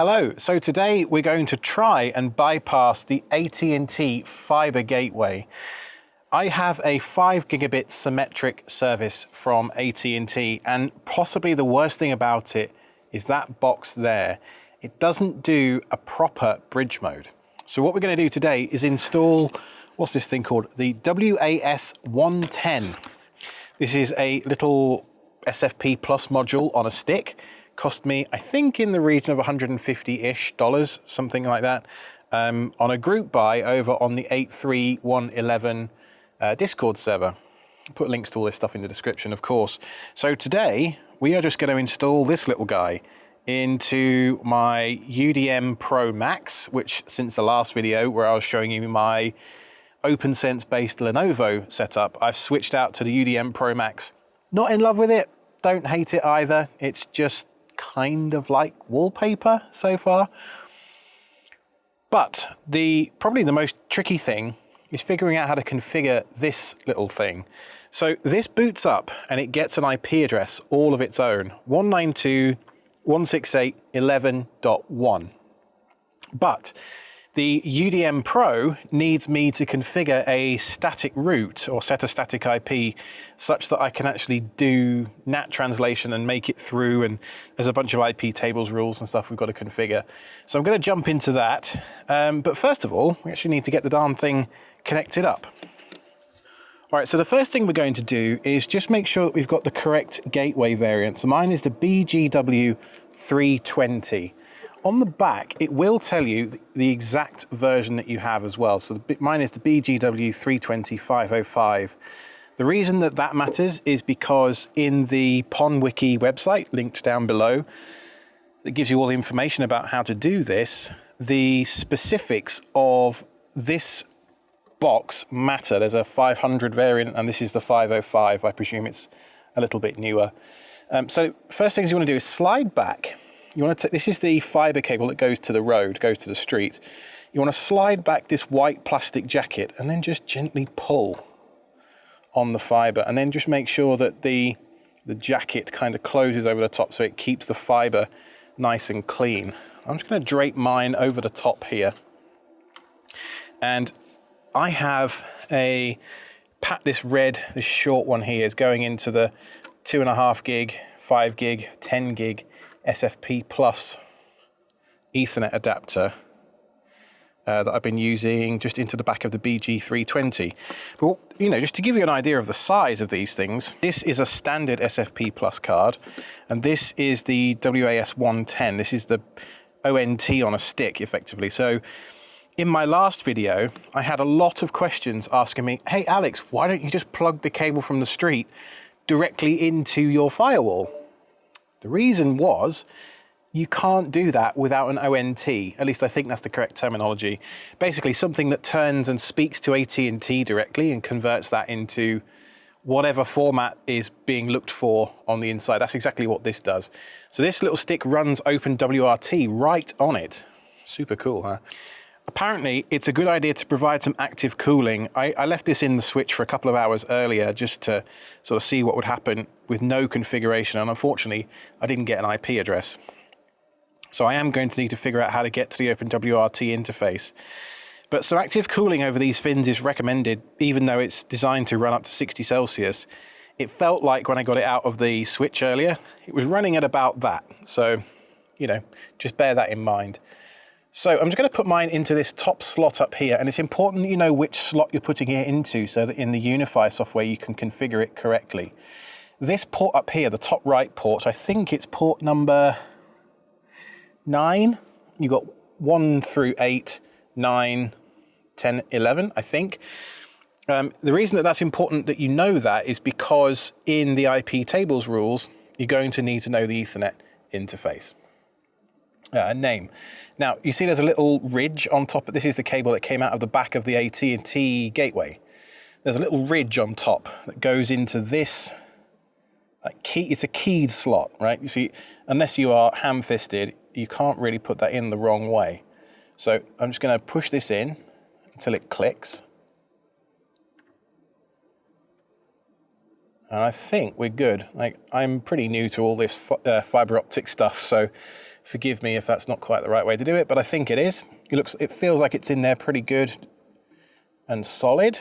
Hello, so today we're going to try and bypass the AT&T fiber gateway. I have a 5 gigabit symmetric service from AT&T, and possibly the worst thing about it is that box there. It doesn't do a proper bridge mode. So what we're going to do today is install, what's this thing called? The WAS-110. This is a little SFP Plus module on a stick. Cost me, I think, in the region of $150-ish, something like that, on a group buy over on the 83111 Discord server. I'll put links to all this stuff in the description, of course. So today we are just going to install this little guy into my UDM Pro Max, which since the last video where I was showing you my OpenSense based Lenovo setup, I've switched out to the UDM Pro Max. Not in love with it, don't hate it either. It's just kind of like wallpaper so far. But probably the most tricky thing is figuring out how to configure this little thing. So this boots up and it gets an IP address all of its own, 192.168.11.1. But the UDM Pro needs me to configure a static route or set a static IP such that I can actually do NAT translation and make it through, and there's a bunch of IP tables rules and stuff we've got to configure. So I'm going to jump into that. But first of all, we actually need to get the darn thing connected up. All right, so the first thing we're going to do is just make sure that we've got the correct gateway variant. So mine is the BGW320. On the back, it will tell you the exact version that you have as well. So mine is the BGW320 The reason that that matters is because in the PON Wiki website, linked down below, that gives you all the information about how to do this, the specifics of this box matter. There's a 500 variant, and this is the 505. I presume it's a little bit newer. So first things you want to do is slide back. You want to this is the fiber cable that goes to the road, goes to the street. You want to slide back this white plastic jacket and then just gently pull on the fiber, and then just make sure that the jacket kind of closes over the top so it keeps the fiber nice and clean. I'm just going to drape mine over the top here. And I have this short one here is going into the 2.5 gig, 5 gig, 10 gig SFP Plus Ethernet adapter that I've been using just into the back of the BG320. But, you know, just to give you an idea of the size of these things, this is a standard SFP Plus card, and this is the WAS-110. This is the ONT on a stick, effectively. So in my last video, I had a lot of questions asking me, hey, Alex, why don't you just plug the cable from the street directly into your firewall? The reason was you can't do that without an ONT. At least I think that's the correct terminology. Basically something that turns and speaks to AT&T directly and converts that into whatever format is being looked for on the inside. That's exactly what this does. So this little stick runs OpenWRT right on it. Super cool, huh? Apparently, it's a good idea to provide some active cooling. I left this in the switch for a couple of hours earlier just to sort of see what would happen with no configuration, and unfortunately, I didn't get an IP address. So I am going to need to figure out how to get to the OpenWRT interface. But some active cooling over these fins is recommended, even though it's designed to run up to 60 Celsius. It felt like when I got it out of the switch earlier, it was running at about that. So, you know, just bear that in mind. So I'm just going to put mine into this top slot up here, and it's important that you know which slot you're putting it into so that in the UniFi software you can configure it correctly. This port up here, the top right port, I think it's port number 9. You've got 1 through 8, 9, 10, 11, I think. The reason that that's important that you know that is because in the IP tables rules, you're going to need to know the Ethernet interface. Name. Now, you see there's a little ridge on top. This is the cable that came out of the back of the AT&T gateway. There's a little ridge on top that goes into this key. It's a keyed slot, right? You see, unless you are ham-fisted, you can't really put that in the wrong way. So I'm just going to push this in until it clicks. And I think we're good. Like, I'm pretty new to all this fiber optic stuff, so Forgive me if that's not quite the right way to do it, but I think it is. It feels like it's in there pretty good and solid.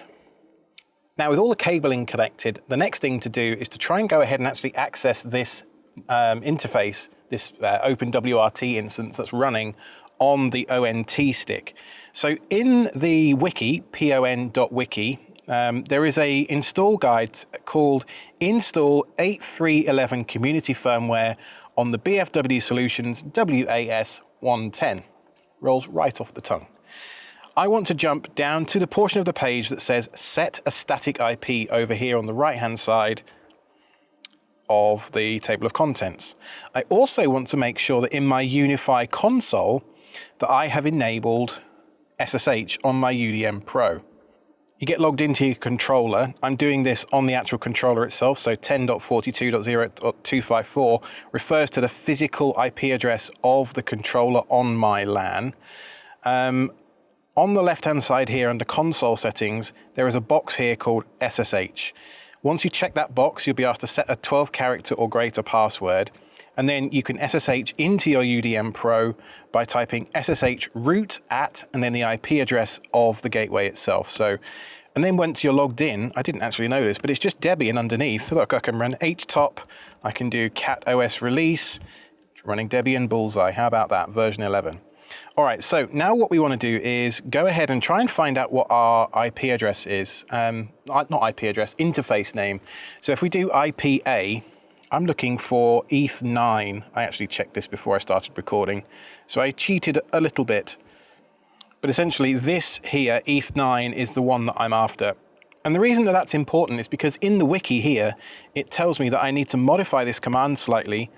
Now, with all the cabling connected, the next thing to do is to try and go ahead and actually access this interface, this OpenWRT instance that's running on the ONT stick. So in the wiki, pon.wiki, there is a install guide called Install 8311 Community Firmware on the BFW Solutions WAS-110. Rolls right off the tongue. I want to jump down to the portion of the page that says set a static IP over here on the right-hand side of the table of contents. I also want to make sure that in my UniFi console that I have enabled SSH on my UDM Pro. You get logged into your controller. I'm doing this on the actual controller itself, so 10.42.0.254 refers to the physical IP address of the controller on my LAN. On the left-hand side here under console settings, there is a box here called SSH. Once you check that box, you'll be asked to set a 12-character or greater password, and then you can SSH into your UDM Pro by typing SSH root at, and then the IP address of the gateway itself. And then once you're logged in, I didn't actually know this, but it's just Debian underneath. Look, I can run htop, I can do cat OS release, running Debian Bullseye. How about that, version 11? All right, so now what we want to do is go ahead and try and find out what our IP address is. Not IP address, interface name. So if we do IPA, I'm looking for ETH9. I actually checked this before I started recording, so I cheated a little bit. But essentially this here, ETH9, is the one that I'm after. And the reason that that's important is because in the wiki here, it tells me that I need to modify this command slightly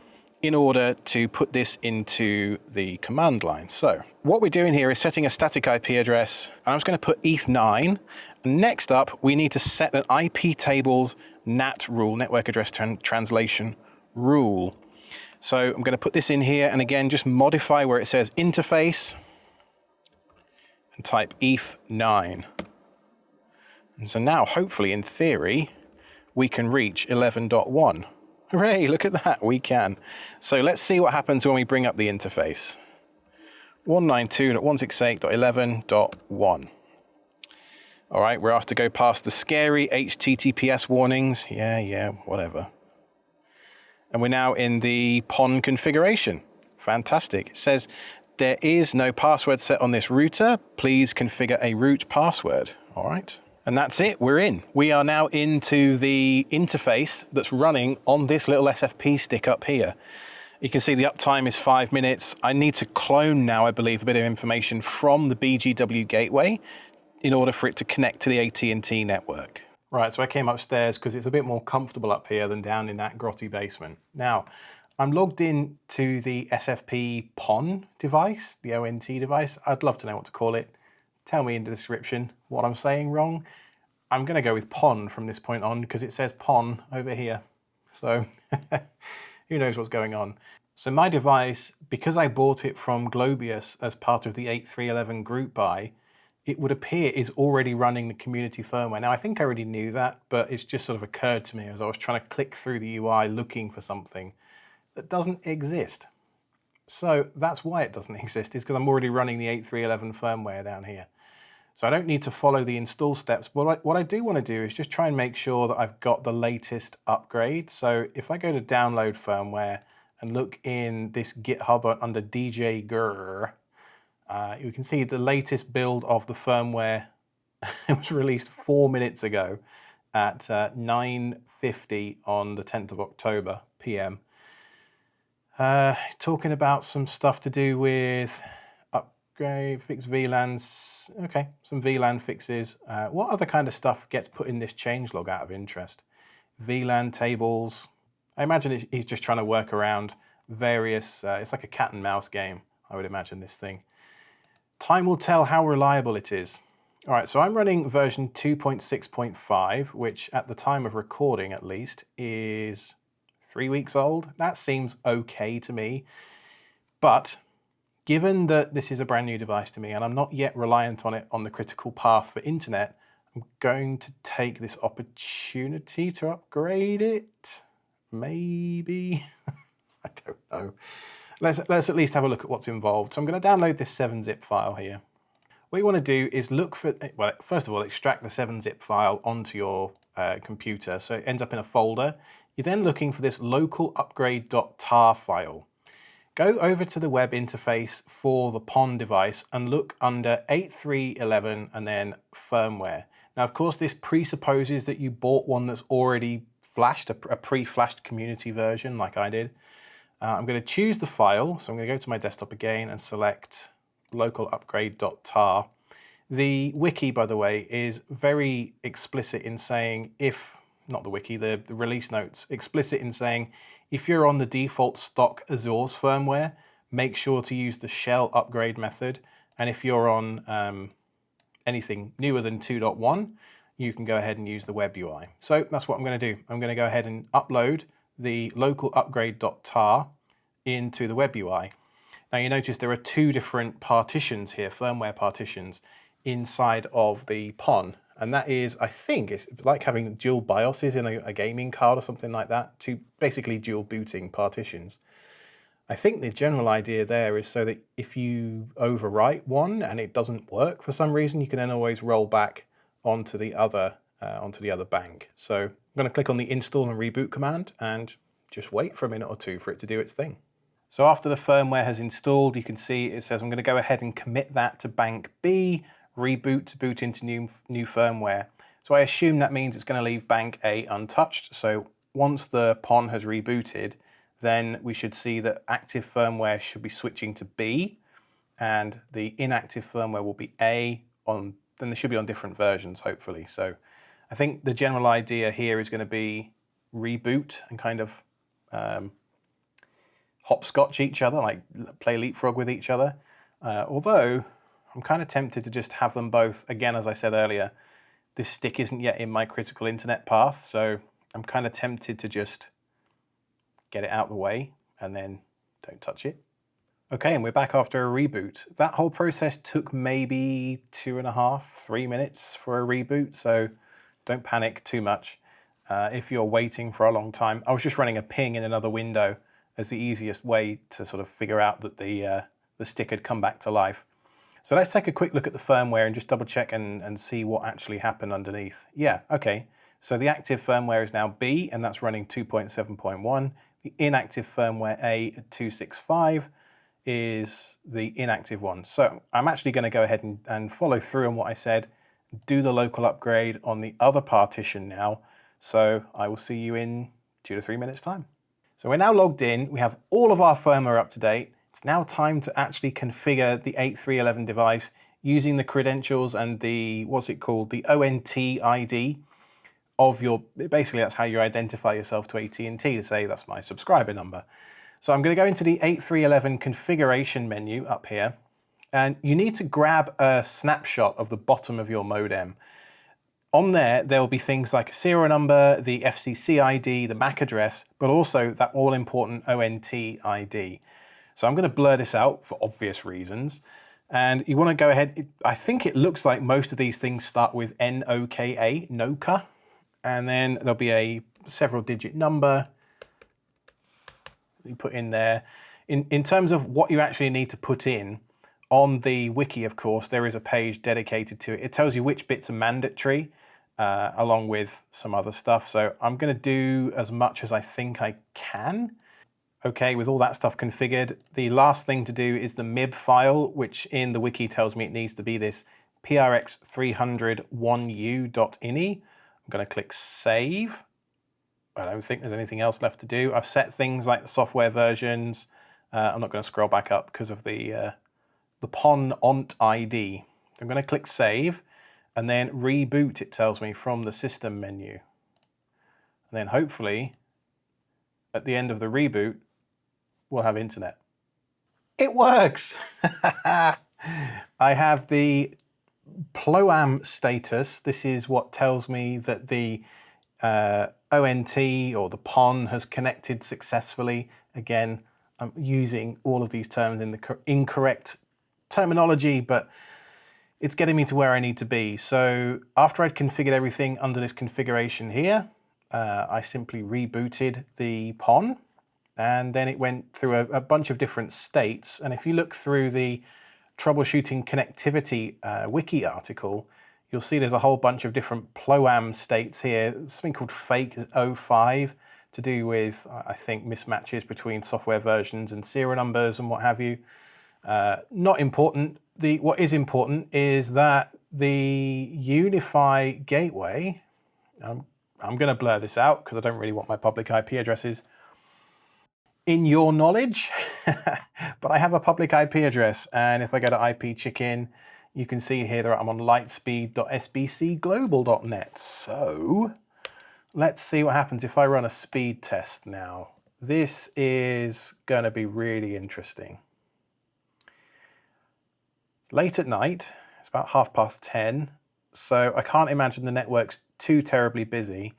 in order to put this into the command line. So what we're doing here is setting a static IP address, and I'm just going to put ETH9. Next up, we need to set an IP tables NAT rule, network address translation rule. So I'm going to put this in here, and again, just modify where it says interface and type ETH9. And so now, hopefully, in theory, we can reach 11.1. Hooray, look at that, we can. So let's see what happens when we bring up the interface. 192.168.11.1. All right, we're asked to go past the scary HTTPS warnings. Yeah, whatever. And we're now in the PON configuration. Fantastic. It says, there is no password set on this router. Please configure a root password. All right. And that's it, we're in. We are now into the interface that's running on this little SFP stick up here. You can see the uptime is 5 minutes. I need to clone now, I believe, a bit of information from the BGW gateway in order for it to connect to the AT&T network. Right, so I came upstairs because it's a bit more comfortable up here than down in that grotty basement. Now, I'm logged in to the SFP PON device, the ONT device. I'd love to know what to call it. Tell me in the description what I'm saying wrong. I'm going to go with PON from this point on because it says PON over here. So who knows what's going on. So my device, because I bought it from Globius as part of the 8311 group buy, it would appear is already running the community firmware. Now, I think I already knew that, but it's just sort of occurred to me as I was trying to click through the UI looking for something that doesn't exist. So that's why it doesn't exist, is because I'm already running the 8311 firmware down here. So I don't need to follow the install steps. But what I do want to do is just try and make sure that I've got the latest upgrade. So if I go to download firmware and look in this GitHub under DJ Grr, you can see the latest build of the firmware. It was released 4 minutes ago at 9:50 on the 10th of October PM. Talking about some stuff to do with upgrade, fix VLANs. Okay, some VLAN fixes. What other kind of stuff gets put in this changelog out of interest? VLAN tables. I imagine he's just trying to work around various, it's like a cat and mouse game, I would imagine this thing. Time will tell how reliable it is. All right, so I'm running version 2.6.5, which at the time of recording at least is 3 weeks old. That seems okay to me. But given that this is a brand new device to me and I'm not yet reliant on it on the critical path for internet, I'm going to take this opportunity to upgrade it. Maybe. I don't know. let's at least have a look at what's involved. So I'm going to download this 7-zip file here. What you want to do is look for, well, first of all, extract the 7-zip file onto your computer, so it ends up in a folder. You're then looking for this local upgrade.tar file. Go over to the web interface for the PON device and look under 8311 and then firmware. Now, of course, this presupposes that you bought one that's already flashed, a pre-flashed community version like I did. I'm going to choose the file, so I'm going to go to my desktop again and select local upgrade.tar. The wiki, by the way, is very explicit in saying if, not the wiki, the release notes, explicit in saying if you're on the default stock Azure's firmware, make sure to use the shell upgrade method. And if you're on anything newer than 2.1, you can go ahead and use the web UI. So that's what I'm going to do. I'm going to go ahead and upload the local upgrade.tar into the web UI. Now you notice there are two different partitions here, firmware partitions, inside of the PON. And that is, I think, it's like having dual BIOSes in a gaming card or something like that, two basically dual booting partitions. I think the general idea there is so that if you overwrite one and it doesn't work for some reason, you can then always roll back onto the other bank. So I'm going to click on the install and reboot command and just wait for a minute or two for it to do its thing. So after the firmware has installed, you can see it says I'm going to go ahead and commit that to bank B, reboot to boot into new firmware. So I assume that means it's going to leave bank A untouched. So once the PON has rebooted, then we should see that active firmware should be switching to B, and the inactive firmware will be A. Then they should be on different versions, hopefully. So I think the general idea here is going to be reboot and kind of hopscotch each other, like play leapfrog with each other. Although I'm kind of tempted to just have them both. Again, as I said earlier, this stick isn't yet in my critical internet path, so I'm kind of tempted to just get it out of the way and then don't touch it. Okay, and we're back after a reboot. That whole process took maybe 2.5, 3 minutes for a reboot, so don't panic too much if you're waiting for a long time. I was just running a ping in another window as the easiest way to sort of figure out that the stick had come back to life. So let's take a quick look at the firmware and just double check and see what actually happened underneath. Yeah, okay. So the active firmware is now B, and that's running 2.7.1. The inactive firmware A at 2.6.5 is the inactive one. So I'm actually going to go ahead and follow through on what I said, do the local upgrade on the other partition now. So I will see you in 2 to 3 minutes time. So we're now logged in. We have all of our firmware up to date. It's now time to actually configure the 8311 device using the credentials and the, what's it called, the ONT ID of your, basically that's how you identify yourself to AT&T to say that's my subscriber number. So I'm going to go into the 8311 configuration menu up here, and you need to grab a snapshot of the bottom of your modem. On there, there will be things like a serial number, the FCC ID, the MAC address, but also that all-important ONT ID. So I'm going to blur this out for obvious reasons. And you want to go ahead, I think it looks like most of these things start with NOKA, NOKA, and then there'll be a several digit number you put in there. In terms of what you actually need to put in, on the wiki, of course, there is a page dedicated to it. It tells you which bits are mandatory, along with some other stuff. So I'm going to do as much as I think I can. Okay, with all that stuff configured, the last thing to do is the MIB file, which in the wiki tells me it needs to be this prx300.1u.ini. I'm going to click save. I don't think there's anything else left to do. I've set things like the software versions. I'm not going to scroll back up because of the PON ONT ID. So I'm going to click save and then reboot, it tells me, from the system menu. And then hopefully at the end of the reboot, we'll have internet. It works! I have the PLOAM status. This is what tells me that the ONT or the PON has connected successfully. Again, I'm using all of these terms in the incorrect terminology, but it's getting me to where I need to be. So after I'd configured everything under this configuration here, I simply rebooted the PON. and then it went through a bunch of different states. And if you look through the troubleshooting connectivity wiki article, you'll see there's a whole bunch of different PLOAM states here. Something called fake 05 to do with, I think, mismatches between software versions and serial numbers and what have you. Not important. What is important is that the UniFi gateway, I'm going to blur this out because I don't really want my public IP addresses in your knowledge, but I have a public IP address, and if I go to IP Chicken, you can see here that I'm on lightspeed.sbcglobal.net. So let's see what happens if I run a speed test now. This is going to be really interesting. It's late at night, it's about 10:30, so I can't imagine the network's too terribly busy.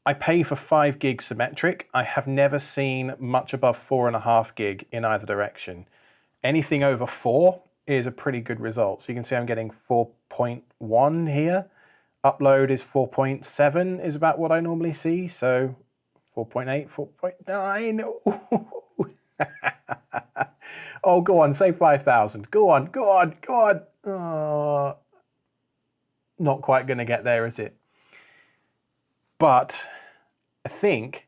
I pay for 5 gig symmetric. I have never seen much above 4.5 gig in either direction. Anything over 4 is a pretty good result. So you can see I'm getting 4.1 here. Upload is 4.7 is about what I normally see. So 4.8, 4.9. Oh, go on, say 5,000. Go on, go on, go on. Oh, not quite going to get there, is it? But I think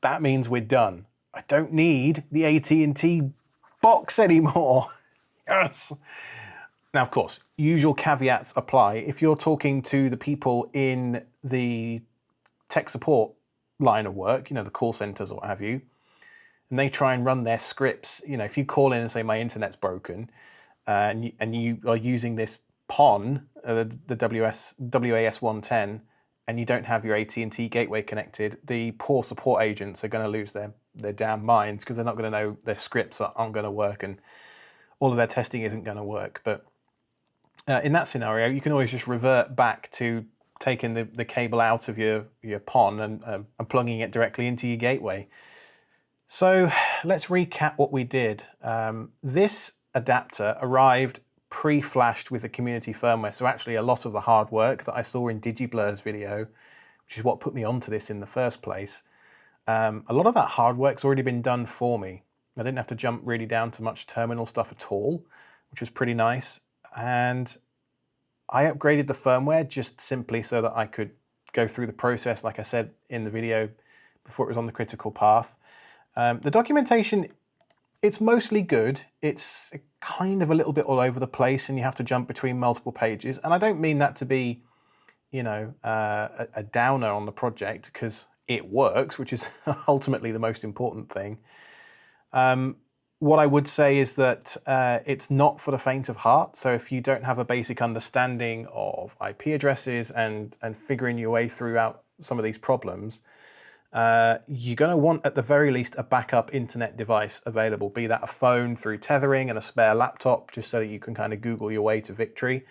that means we're done. I don't need the AT&T box anymore. Yes. Now, of course, usual caveats apply. If you're talking to the people in the tech support line of work, you know, the call centers or what have you, and they try and run their scripts, you know, if you call in and say my internet's broken, and you are using this PON, the WAS-110, and you don't have your AT&T gateway connected, the poor support agents are going to lose their damn minds because they're not going to know their scripts aren't going to work and all of their testing isn't going to work. But in that scenario, you can always just revert back to taking the cable out of your PON and plugging it directly into your gateway. So let's recap what we did. This adapter arrived pre-flashed with the community firmware. So actually a lot of the hard work that I saw in DigiBlur's video, which is what put me onto this in the first place, a lot of that hard work's already been done for me. I didn't have to jump really down to much terminal stuff at all, which was pretty nice. And I upgraded the firmware just simply so that I could go through the process, like I said in the video, before it was on the critical path. The documentation, it's mostly good. It's kind of a little bit all over the place and you have to jump between multiple pages. And I don't mean that to be, you know, a downer on the project, because it works, which is ultimately the most important thing. What I would say is that it's not for the faint of heart. So if you don't have a basic understanding of IP addresses and figuring your way throughout some of these problems, you're going to want, at the very least, a backup internet device available, be that a phone through tethering and a spare laptop, just so that you can kind of Google your way to victory,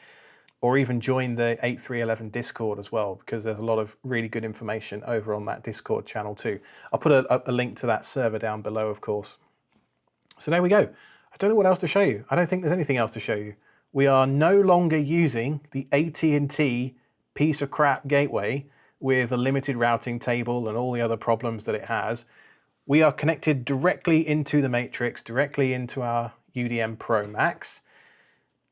or even join the 8311 Discord as well, because there's a lot of really good information over on that Discord channel too. I'll put a link to that server down below, of course. So there we go. I don't know what else to show you. I don't think there's anything else to show you. We are no longer using the AT&T piece of crap gateway with a limited routing table and all the other problems that it has. We are connected directly into the matrix, directly into our UDM Pro Max.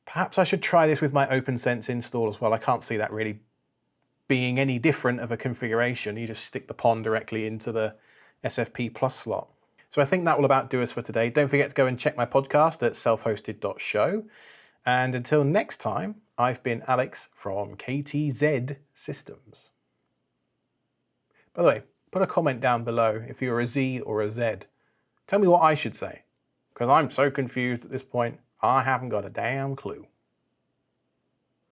Perhaps I should try this with my OpenSense install as well. I can't see that really being any different of a configuration. You just stick the PON directly into the SFP Plus slot. So I think that will about do us for today. Don't forget to go and check my podcast at selfhosted.show. And until next time, I've been Alex from KTZ Systems. By the way, put a comment down below if you're a Z or a Z. Tell me what I should say, because I'm so confused at this point, I haven't got a damn clue.